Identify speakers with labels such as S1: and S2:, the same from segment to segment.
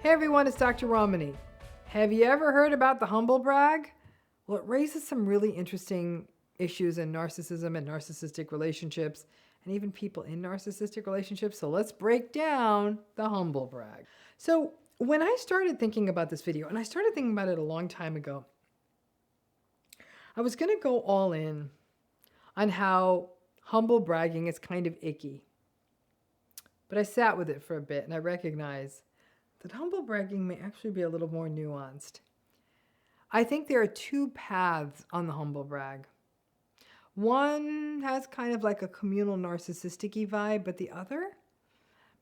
S1: Hey everyone, it's Dr. Ramani. Have you ever heard about the humble brag? Well, it raises some really interesting issues in narcissism and narcissistic relationships, and even people in narcissistic relationships. So let's break down the humble brag. So when I started thinking about this video, and I started thinking about it a long time ago, I was going to go all in on how humble bragging is kind of icky. But I sat with it for a bit and I recognized that humble bragging may actually be a little more nuanced. I think there are two paths on the humble brag. One has kind of like a communal narcissistic vibe, but the other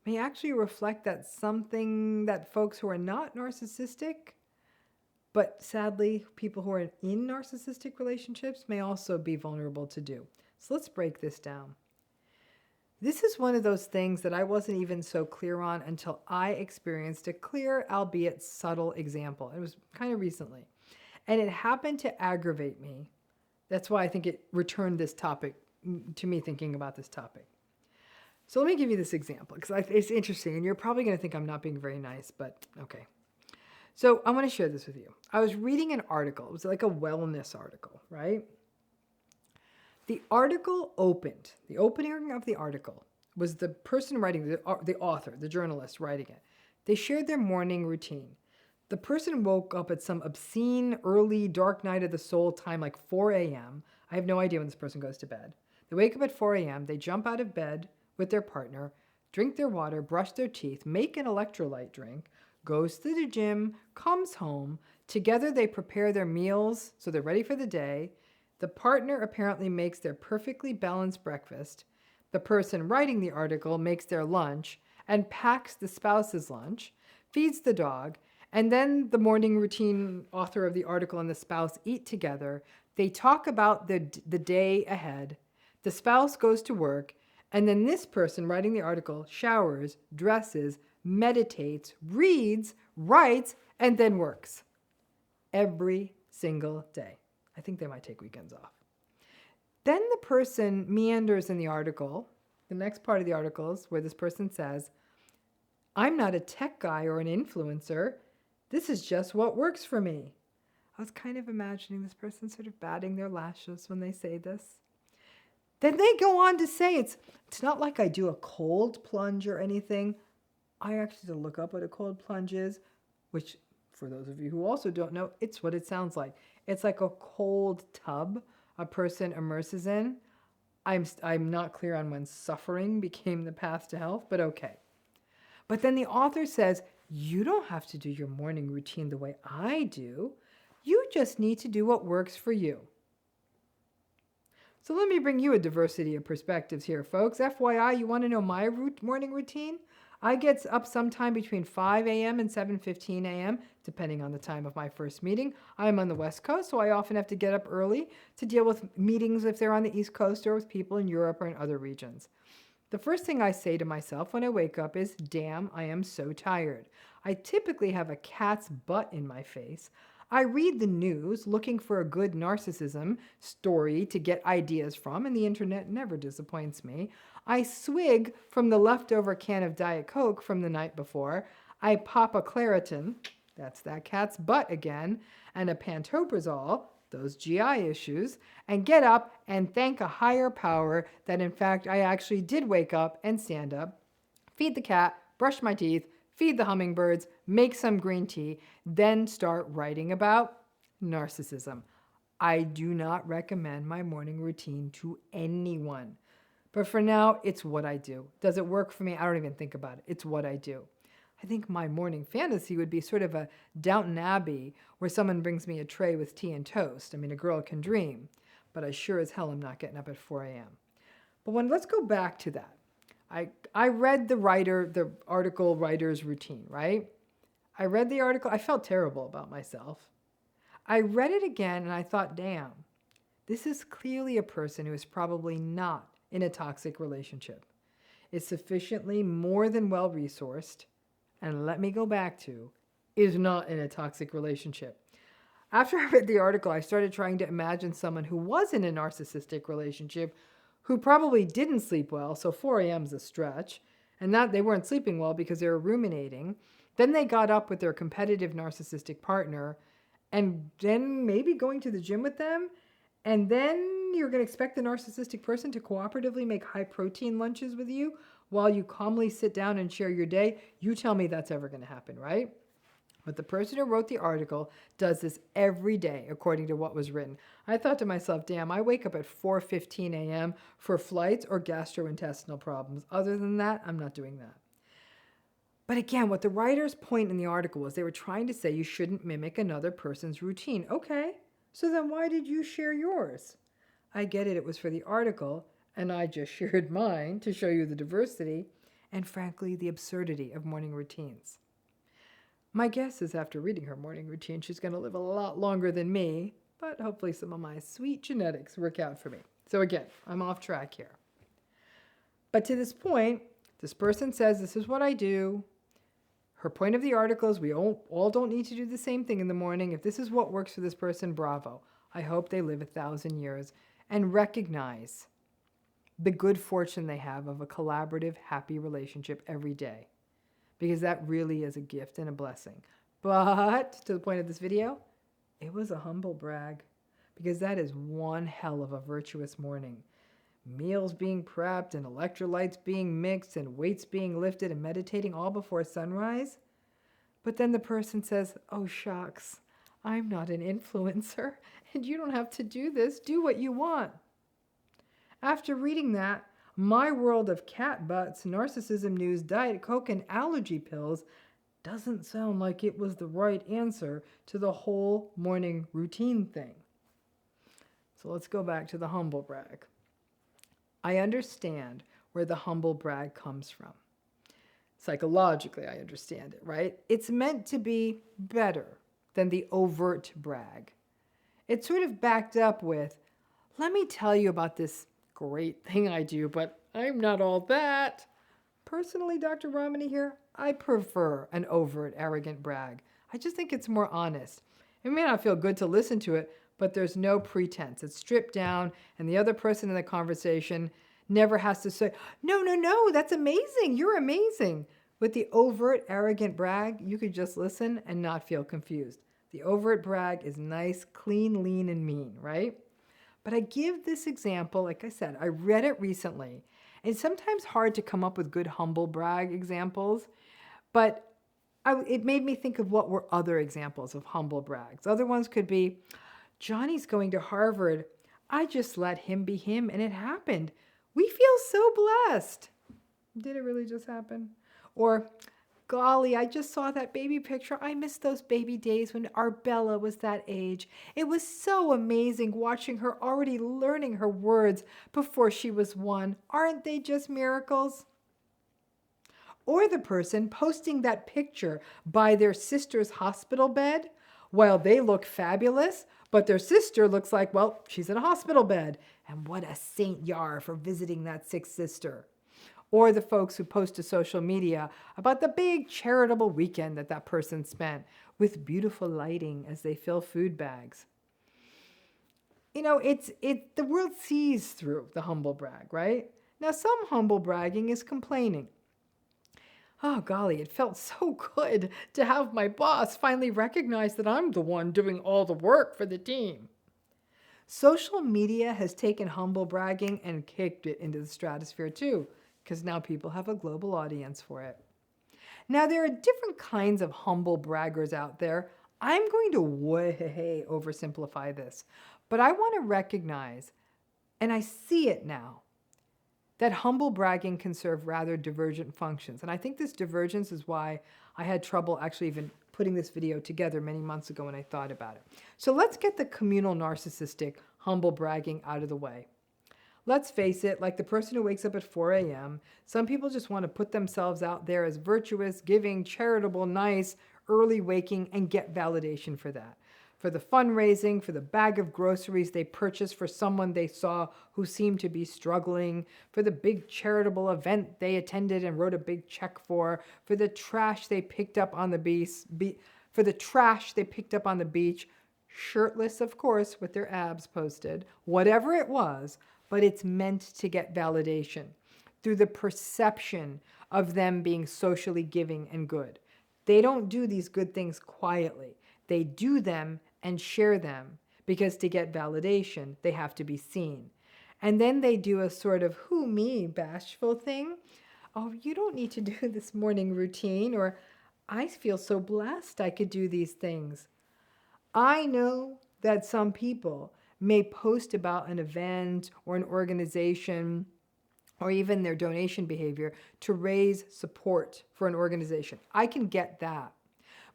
S1: may actually reflect that something that folks who are not narcissistic, but sadly people who are in narcissistic relationships may also be vulnerable to do. So let's break this down. This is one of those things that I wasn't even so clear on until I experienced a clear, albeit subtle example. It was kind of recently. And it happened to aggravate me. That's why I think it returned this topic to me thinking about this topic. So let me give you this example because it's interesting and you're probably going to think I'm not being very nice, but okay. So I want to share this with you. I was reading an article. It was like a wellness article, right? The article opened, the opening of the article was the person writing, the author, the journalist writing it. They shared their morning routine. The person woke up at some obscene, early, dark night of the soul time, like 4 a.m. I have no idea when this person goes to bed. They wake up at 4 a.m., they jump out of bed with their partner, drink their water, brush their teeth, make an electrolyte drink, goes to the gym, comes home. Together they prepare their meals, so they're ready for the day. The partner apparently makes their perfectly balanced breakfast. The person writing the article makes their lunch and packs the spouse's lunch, feeds the dog, and then the morning routine author of the article and the spouse eat together. They talk about the day ahead. The spouse goes to work, and then this person writing the article showers, dresses, meditates, reads, writes, and then works. Every single day. I think they might take weekends off. Then the person meanders in the article. The next part of the article is where this person says, I'm not a tech guy or an influencer. This is just what works for me. I was kind of imagining this person sort of batting their lashes when they say this. Then they go on to say, it's not like I do a cold plunge or anything. I actually had to look up what a cold plunge is, which for those of you who also don't know, it's what it sounds like. It's like a cold tub a person immerses in. I'm not clear on when suffering became the path to health, but okay. But then the author says, you don't have to do your morning routine the way I do. You just need to do what works for you. So let me bring you a diversity of perspectives here, folks. FYI, you want to know my morning routine? I get up sometime between 5 a.m. and 7:15 a.m., depending on the time of my first meeting. I'm on the West Coast, so I often have to get up early to deal with meetings if they're on the East Coast or with people in Europe or in other regions. The first thing I say to myself when I wake up is, damn, I am so tired. I typically have a cat's butt in my face. I read the news looking for a good narcissism story to get ideas from, and the internet never disappoints me. I swig from the leftover can of Diet Coke from the night before. I pop a Claritin, that's that cat's butt again, and a Pantoprazole, those GI issues, and get up and thank a higher power that in fact I actually did wake up and stand up, feed the cat, brush my teeth, feed the hummingbirds, make some green tea, then start writing about narcissism. I do not recommend my morning routine to anyone. But for now, it's what I do. Does it work for me? I don't even think about it. It's what I do. I think my morning fantasy would be sort of a Downton Abbey where someone brings me a tray with tea and toast. I mean, a girl can dream, but I sure as hell am not getting up at 4 a.m. But let's go back to that. I read the article writer's routine, right? I read the article. I felt terrible about myself. I read it again and I thought, damn, this is clearly a person who is probably not in a toxic relationship, is sufficiently more than well-resourced, and let me go back to, is not in a toxic relationship. After I read the article, I started trying to imagine someone who was in a narcissistic relationship who probably didn't sleep well, so 4 a.m. is a stretch, and that they weren't sleeping well because they were ruminating. Then they got up with their competitive narcissistic partner, and then maybe going to the gym with them. And then you're going to expect the narcissistic person to cooperatively make high protein lunches with you while you calmly sit down and share your day. You tell me that's ever going to happen, right? But the person who wrote the article does this every day, according to what was written. I thought to myself, damn, I wake up at 4:15 a.m. for flights or gastrointestinal problems. Other than that, I'm not doing that. But again, what the writer's point in the article was, they were trying to say you shouldn't mimic another person's routine. Okay, so then why did you share yours? I get it was for the article, and I just shared mine to show you the diversity and, frankly, the absurdity of morning routines. My guess is after reading her morning routine, she's going to live a lot longer than me, but hopefully some of my sweet genetics work out for me. So again, I'm off track here. But to this point, this person says, this is what I do. Her point of the article is we all don't need to do the same thing in the morning. If this is what works for this person, bravo. I hope they live 1,000 years and recognize the good fortune they have of a collaborative, happy relationship every day. Because that really is a gift and a blessing. But, to the point of this video, it was a humble brag. Because that is one hell of a virtuous morning. Meals being prepped and electrolytes being mixed and weights being lifted and meditating all before sunrise. But then the person says, oh shucks, I'm not an influencer and you don't have to do this. Do what you want. After reading that, my world of cat butts, narcissism news, Diet Coke, and allergy pills doesn't sound like it was the right answer to the whole morning routine thing. So let's go back to the humble brag. I understand where the humble brag comes from. Psychologically, I understand it, right? It's meant to be better than the overt brag. It's sort of backed up with, let me tell you about this great thing I do, but I'm not all that. Personally, Dr. Ramani here, I prefer an overt, arrogant brag. I just think it's more honest. It may not feel good to listen to it, but there's no pretense. It's stripped down, and the other person in the conversation never has to say, no, that's amazing, you're amazing. With the overt, arrogant brag, you could just listen and not feel confused. The overt brag is nice, clean, lean, and mean, right? But I give this example, like I said, I read it recently. It's sometimes hard to come up with good humble brag examples, but it made me think of what were other examples of humble brags. Other ones could be, Johnny's going to Harvard. I just let him be him, and it happened. We feel so blessed. Did it really just happen? Or, golly, I just saw that baby picture. I miss those baby days when our Bella was that age. It was so amazing watching her already learning her words before she was 1. Aren't they just miracles? Or the person posting that picture by their sister's hospital bed while they look fabulous, but their sister looks like, well, she's in a hospital bed. And what a saint you are for visiting that sick sister. Or the folks who post to social media about the big charitable weekend that person spent with beautiful lighting as they fill food bags. You know, the world sees through the humble brag, right? Now, some humble bragging is complaining. Oh, golly, it felt so good to have my boss finally recognize that I'm the one doing all the work for the team. Social media has taken humble bragging and kicked it into the stratosphere too, because now people have a global audience for it. Now, there are different kinds of humble braggers out there. I'm going to way oversimplify this, but I want to recognize, and I see it now, that humble bragging can serve rather divergent functions. And I think this divergence is why I had trouble actually even putting this video together many months ago when I thought about it. So let's get the communal narcissistic humble bragging out of the way. Let's face it, like the person who wakes up at 4 a.m., some people just want to put themselves out there as virtuous, giving, charitable, nice, early waking, and get validation for that. For the fundraising, for the bag of groceries they purchased for someone they saw who seemed to be struggling, for the big charitable event they attended and wrote a big check for the trash they picked up on the beach, shirtless, of course, with their abs posted, whatever it was, but it's meant to get validation through the perception of them being socially giving and good. They don't do these good things quietly. They do them and share them because to get validation, they have to be seen. And then they do a sort of who me bashful thing. Oh, you don't need to do this morning routine, or I feel so blessed I could do these things. I know that some people may post about an event or an organization or even their donation behavior to raise support for an organization. I can get that.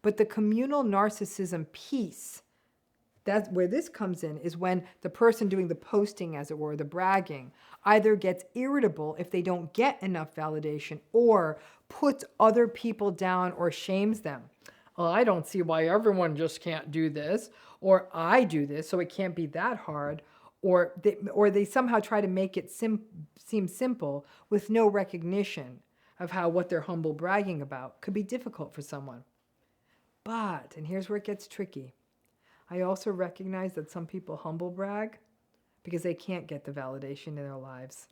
S1: But the communal narcissism piece, that's where this comes in, is when the person doing the posting, as it were, the bragging, either gets irritable if they don't get enough validation or puts other people down or shames them. Oh, I don't see why everyone just can't do this, or I do this, so it can't be that hard, or they somehow try to make it seem simple with no recognition of how what they're humble bragging about could be difficult for someone. But, and here's where it gets tricky, I also recognize that some people humble brag because they can't get the validation in their lives.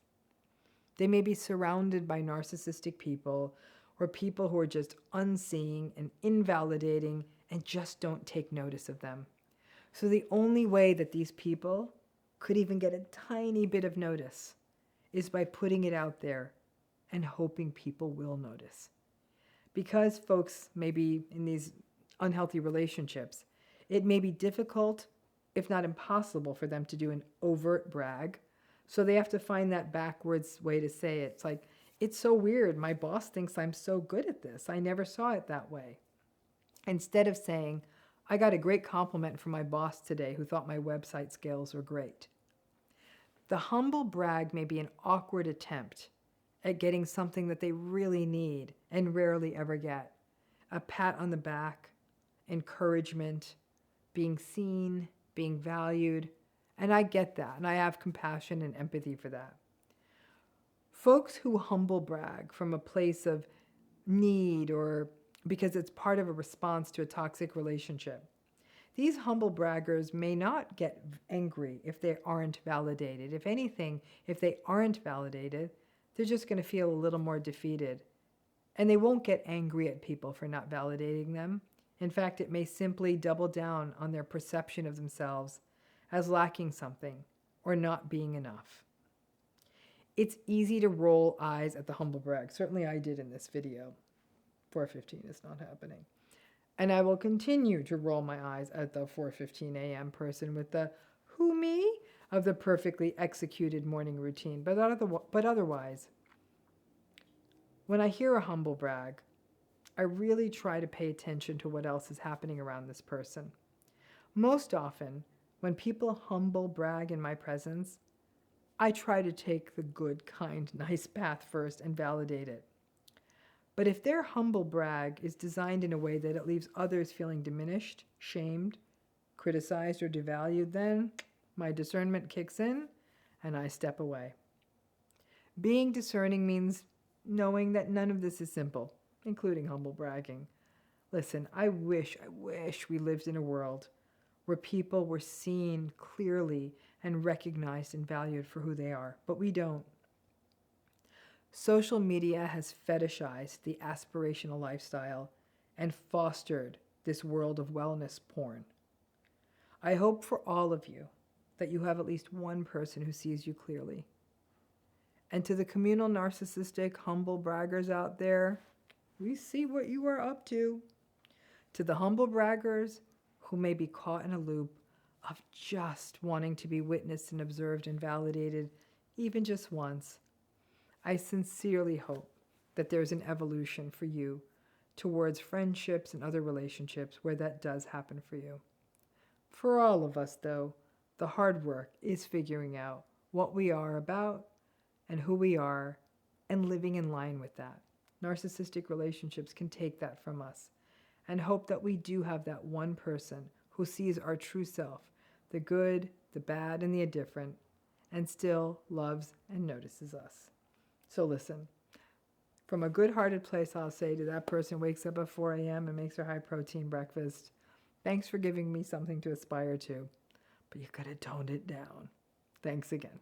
S1: They may be surrounded by narcissistic people or people who are just unseeing and invalidating and just don't take notice of them. So the only way that these people could even get a tiny bit of notice is by putting it out there and hoping people will notice. Because folks may be in these unhealthy relationships, it may be difficult, if not impossible, for them to do an overt brag. So they have to find that backwards way to say it. It's like, it's so weird. My boss thinks I'm so good at this. I never saw it that way. Instead of saying, I got a great compliment from my boss today who thought my website skills were great. The humble brag may be an awkward attempt at getting something that they really need and rarely ever get. A pat on the back, encouragement, being seen, being valued, and I get that, and I have compassion and empathy for that. Folks who humble brag from a place of need or because it's part of a response to a toxic relationship, these humble braggers may not get angry if they aren't validated. If anything, if they aren't validated, they're just going to feel a little more defeated. And they won't get angry at people for not validating them. In fact, it may simply double down on their perception of themselves as lacking something or not being enough. It's easy to roll eyes at the humble brag. Certainly I did in this video. 4:15 is not happening. And I will continue to roll my eyes at the 4:15 a.m. person with the who me of the perfectly executed morning routine. But otherwise, when I hear a humble brag, I really try to pay attention to what else is happening around this person. Most often, when people humble brag in my presence, I try to take the good, kind, nice path first and validate it. But if their humble brag is designed in a way that it leaves others feeling diminished, shamed, criticized, or devalued, then my discernment kicks in and I step away. Being discerning means knowing that none of this is simple, including humble bragging. Listen, I wish we lived in a world where people were seen clearly and recognized and valued for who they are, but we don't. Social media has fetishized the aspirational lifestyle and fostered this world of wellness porn. I hope for all of you that you have at least one person who sees you clearly. And to the communal narcissistic humble braggers out there, we see what you are up to. To the humble braggers who may be caught in a loop of just wanting to be witnessed and observed and validated, even just once, I sincerely hope that there's an evolution for you towards friendships and other relationships where that does happen for you. For all of us, though, the hard work is figuring out what we are about and who we are and living in line with that. Narcissistic relationships can take that from us and hope that we do have that one person who sees our true self, the good, the bad, and the indifferent, and still loves and notices us. So listen, from a good-hearted place, I'll say to that person who wakes up at 4 a.m. and makes her high-protein breakfast, thanks for giving me something to aspire to, but you could have toned it down. Thanks again.